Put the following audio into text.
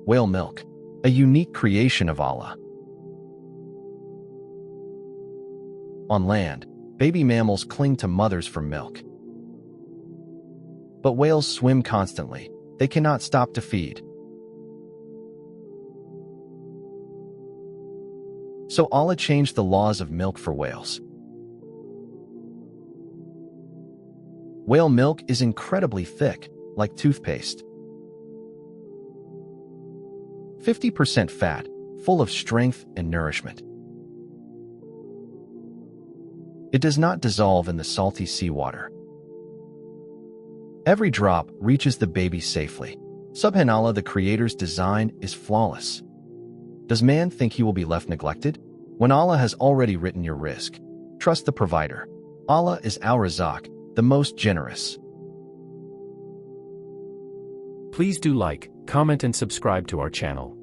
Whale milk, a unique creation of Allah. On land, baby mammals cling to mothers for milk. But whales swim constantly. They cannot stop to feed. So Allah changed the laws of milk for whales. Whale milk is incredibly thick, like toothpaste. 50% fat, full of strength and nourishment. It does not dissolve in the salty seawater. Every drop reaches the baby safely. Subhanallah, the Creator's design is flawless. Does man think he will be left neglected? When Allah has already written your risk, trust the provider. Allah is Ar-Razzaq, the most generous. Please do like, comment and subscribe to our channel.